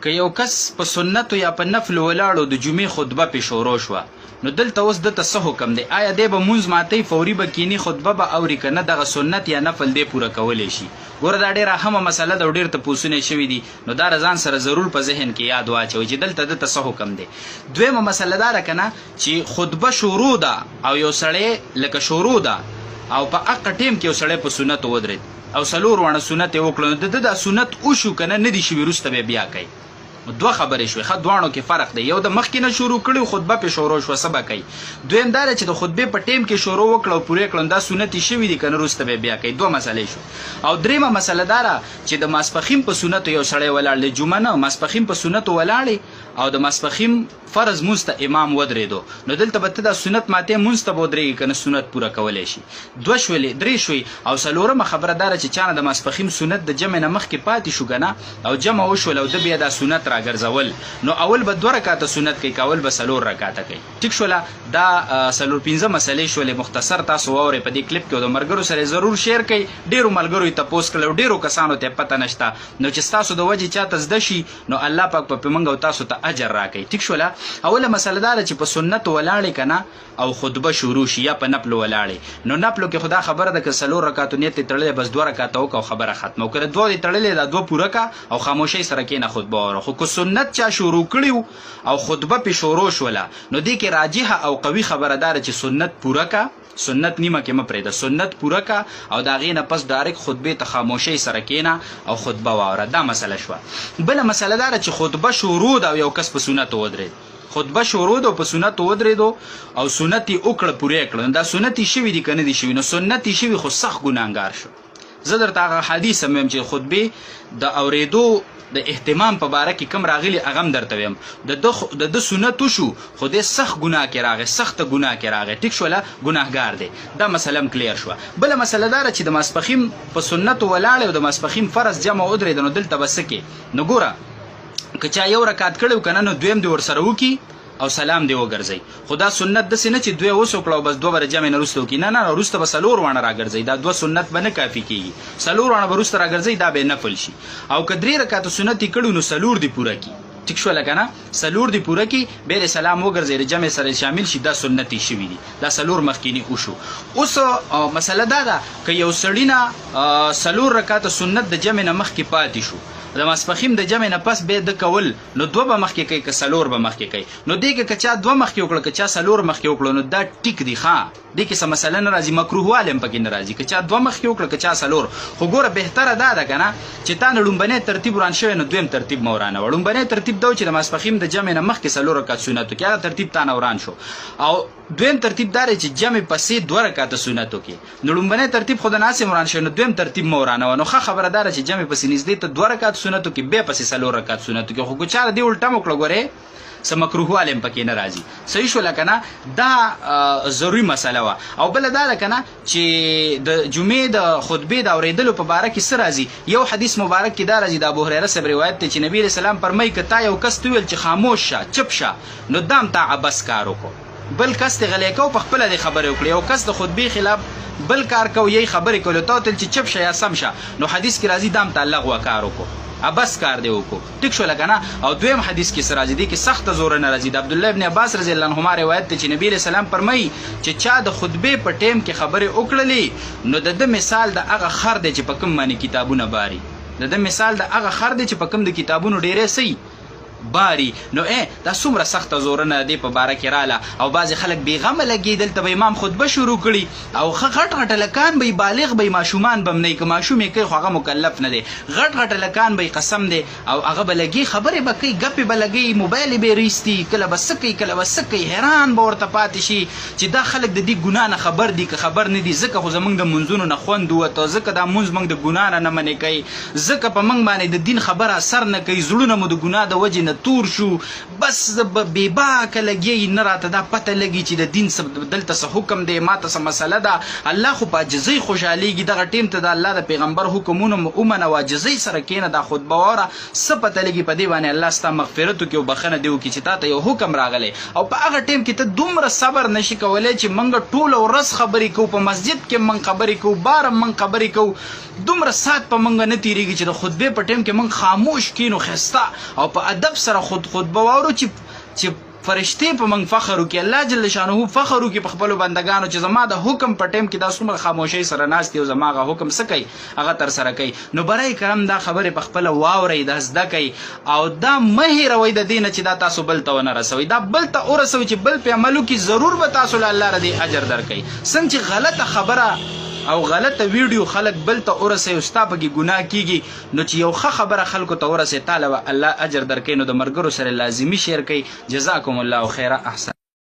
که یو کس په سنتو یا په نفل ولاړو د جمعې خطبه پې شروع شوه نو دلته اوس دته څه حکم دی؟ آیا دی به مونځ ماتوي فوري به کینی خطبه به اوري که نه دغه سنت یا نفل دی پوره کولی شي؟ ګوره دا ډېره اهمه مسله ده او ډېر تپوسونه شوي دي، نو دا ځان سره ضرور په ذهن کې یاد واچوئ چې دلته دته څه حکم دی. دویمه مسله دا ده که نه چې خطبه شروع ده او یو سړی لکه شروع ده او په هغه ټیم کې یو سړی په سنتو ودرېد او 4 واړه سنت یې وکړل، نو د ده دا سنت وشو که نه دي شوي وروسته بیا کوي. دوه خبرې شوې، ښه دواړو کې فرق دی. یو د مخکې نه شروع کړي خطبه پې شروع شوه څه به کوي. دویم دا دی چې د خطبې په ټیم کې شروع وکړه او پوره کړه دا سنت یې شوي دي که نه وروسته بیا کوي. دوه مسلې شو. او دریمه مسله دا ده چې د ماسپښین په سنتو یو سړی ولاړ دی، جمعه نه ماسپښین په سنتو ولاړې او د ماسپښین فرض مونځ ته امام ودرېدو، نو دلته به ته دا سنت ماتې مونځ ته به ودرېږي که نه سنت پوره کولی شي. دوه شولې، درې شوې. او څلورمه خبره دا ده چې چا نه د ماسپښین سنت د جمع نه مخکې پاتې شو که نه او جمع وشول او د بیا دا سنت راګرځول، نو اول به 2 رکعاته سنت کوي که اول به 4 رکعاته کوي. ټیک شوله؟ دا 4-5 مسلې شولې مختصر، تاسو واورئ په دې کلیپ کې او د ملګرو سره ضرور شیر کړئ. ډېرو ملګرو یې تپوس کړی او ډېرو کسانو ته پته نشته، نو چې ستاسو د وجې چاته زده شي نو الله پاک به په موږ او تاسو ته اجر راکوي. ټیک شوله؟ اوله مسله دا ده چې په سنتو ولاړې که نه او خطبه شروع شي یا په نفلو ولاړې، نو نفلو کې خدا خبره ده که 4 رکعاتو نیت یې تړلی بس 2 رکعاته وکړه او خبره ختمه، او که 2 یې تړلې دا 2 پوره کړه او خاموشۍ سره کښېنه خطبه واوره. خو که سنت چا شروع کړي او خطبه پې شروع شوله نو دې کې راجحه او قوي خبره دا ده چې سنت پوره کړه، سنت نیمه کې مه پرېږده، سنت پوره کړه او د هغې نه پس ډایرکټ خطبې ته خاموشۍ سره کښېنه او خطبه واوره. دا مسله شوه. بله مسله دا ده چې خطبه شروع ده او یو کس په سنتو ودرېد، خطبه شروع ده او په سنتو ودرېدو او سنت یې وکړه پوره یې کړه، نو دا سنت یې شوي دي که نه دي شوي؟ نو سنت یې شوي خو سخت ګناهګار شو. زه درته هغه حدیث هم ویم چې خطبې د اورېدو د اهتمام په باره کې کم راغلي هغه هم درته ویم. د ده سنت وشو خو دی سخت ګناه کې راغی، سخته ګناه کې راغی. ټیک شوله؟ ګناهګار دی. دا مسله هم کلیر شوه. بله مسله دا ده چې د ماسپښین په سنتو ولاړې او د ماسپښین فرض جمع ودرېده، نو دلته به څه کې؟ نو ګوره که چا یو رکعت کړی و که نه نو دویم دې ورسره وکړي او سلام دی وګرځئ. خو دا سنت داسې نه چې 2 اوس وکړه او بس 2 به د جمع نه وروسته وکړي، نه نه وروسته به 4 واړه راګرځئ. دا 2 سنت به نه کافي کېږي، 4 واړه به وروسته راګرځئ، دا به نفل شي. او که 3 رکعاته سنت یې کړي نو 4 دې پوره کړي. ټیک شوله که نه؟ 4 دې پوره کړي، بیا د سلام وګرځئ، د جمع سره شامل شي، دا سنت یې شوي دي. دا 4 مخکیني وشو. اوس مسله دا ده که یو سړي نه 4 رکعاته سنت د جمع نه مخکې پاتې شو، د ماسپښین د جمع نه پس بیا د کول نو 2 به مخکې کوي که 4 به مخکې کوي. نو دې کې که چا 2 مخکې وکړه که چا 4 مخکې وکړه نو دا ټیک دی. ښه دې کې څه مسله نه راځي، مکروهوالی هم پکې نه راځي که چا 2 مخکې وکړه که چا 4. خو ګوره بهتره دا ده که نه چې تا نه لومبنی ترتیب وران شوی نو دویم ترتیب مه ورانوه. لومبنی ترتیب دا و چې د ماسپښین د جمع نه مخکې 4 رکعات سنت وکړي، هغه ترتیب تا نه وران شو. او دویم ترتیب دا دی چې جمع پسې 2 رکعاته سنت وکړي، نو لومبنی ترتیب خو د ناسې وران شوی نو دویم ترتیب مه ورانوه. نو ښه خبره دا ده چې جمع پسې نږدې ته 2 رکعات سنت وکړي بیا پسې 4 رکعات سنت وکړي. خو که چا دې الټه وکړه ګورې څه مکروهوالی هم پکې نه راځي. صحیح شوله که نه؟ دا ضروري مسله وه. او بله دا ده که نه چې د جمعې د خطبې د اورېدلو په باره کې څه راځي؟ یو حدیث مبارک کې دا راځي، د ابوهریره صاحب روایت دی چې نبي علیه السلام فرمایي که تا یو کس ته وویل چې خاموش شه، چپ شه، نو دا هم تا عبس کار وکړو. بل کس ته غلی کو، په خپله دې خبرې وکړې. یو کس د خطبې خلاف بل کار کو، یې خبرې کولو ته وتل چې چپ شه یا سم شه، نو حدیث کې راځي دا هم تا لغوه کار وکړو، عبس کار دی وکړو. ټیک شوله که نه؟ او دویم حدیث کې څه راځي؟ دې کې سخته زوره نه راځي. د عبدالله ابن عباس رضی الله عنهما روایت دی چې نبي علیه السلام فرمایي چې چا د خطبې په ټیم کې خبرې وکړلې نو د ده مثال د هغه خر دی چې په کوم باندې کتابونه باري. د ده مثال د هغه خر دی چې په کوم د کتابونو ډېری سي باری. نو دا څومره سخته زورنه دی په باره کې راله. او بعضې خلک بېغمه لګېدل، ته به امام خطبه شروع کړي او ښه غټ غټ هلکان به بالغ به ماشومان به هم نه وي، که ماشوم یې کوي خو هغه مکلف نه دی، غټ غټ هلکان به قسم دی او هغه به لګي، خبرې به کوي، ګپې به لګوي، موبایل یې به یې ریستي، کله به څه کوي کله به څه کوي. حیران به ورته پاتې شي چې دا خلک د دې ګناه نه خبر دي که خبر نه دي. ځکه خو زموږ د منځونو نه خوند ووته، ځکه دا مونځ موږ د ګناه نه منې کوي، ځکه په موږ باندې د دین خبره اثر نه کوي، زړونه مو د ګناه د وجې نه تور شو، بس بېباکه لګي، نه راته دا پته لګي چې د دین دلته څه حکم دی، ماته څه مسله ده. الله خو په عاجزۍ خوشحالېږي، دغه ټیم ته د الله د پیغمبر حکمونه ومنه او عاجزۍ سره کښېنه، دا خطبه واوره، څه پته لګي په دې باندې الله ستا مغفرت وکړي او بخښنه دې وکړي چې تا ته یو حکم راغلی. او په هغه ټیم کې ته دومره صبر نشي کولی چې موږ ټوله ورځ خبرې کوو، په مسجد کې موږ خبرې کوو، بار هم موږ خبرې کوو، دومره سات په منګه نه تیریږي چې د خطبه په ټیم کې من خاموش کینو خستا او په ادب سره خطبه واورو چې فرشتي په من فخر وکي الله جل شانه فخر وکي په خپل بندگانو چې زما د حکم په ټیم کې دا څومره خاموشي سره ناست او زما غا حکم سکی هغه تر سره کوي. نو برای کرم دا خبره په خپل واوري د زده کوي او دا مهر وای د دین چې دا تاسو بل ته ونه رسوي دا بل ته ورسوي چې بل په عملو کې ضرور به تاسو الله ردی اجر درکړي. څنګه چې غلطه خبره او غلطه ویډیو خلق بل ته ورسه او ستا پکې ګناه کیږي نو چې یو ښه خبره خلکو ته ورسه تعالی الله اجر درکې. نو د مرګرو سره لازمی شیر کوي. جزاکم الله خیره احسن.